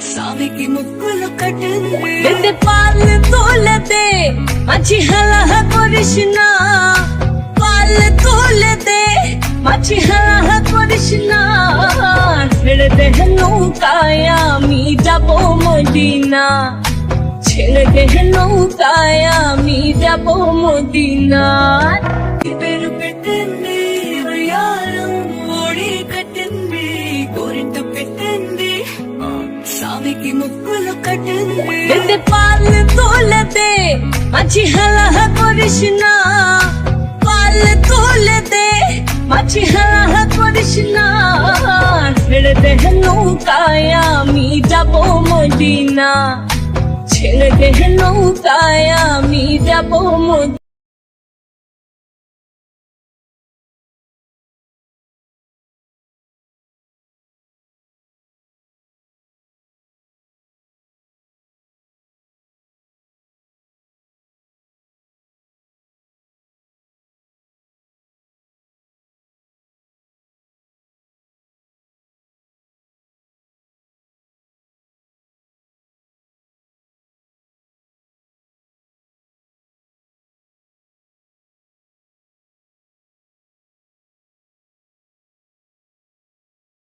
సావికి ముక్కులు కట్టింది పాలు తోలదే মাঝি হালা করিস না পালে তোলেতে মাঝি হালা করিস না ছেড়ে দে নৌকায় আমি যাব মদিনা ছেড়ে দে নৌকায় আমি যাব মদিনা পেরু పెట్టింది వయ్యారం ఓడి కట్టింది గోరింట పెట్టింది సావికి ముక్కులు కట్టింది పాలు తోలదే মাঝি হালা করিস না পালে তোলেতে মাঝি হালা করিস না ছেড়ে দে নৌকায় আমি যাব মদিনা ছেড়ে দে নৌকায় আমি যাব মদিনা।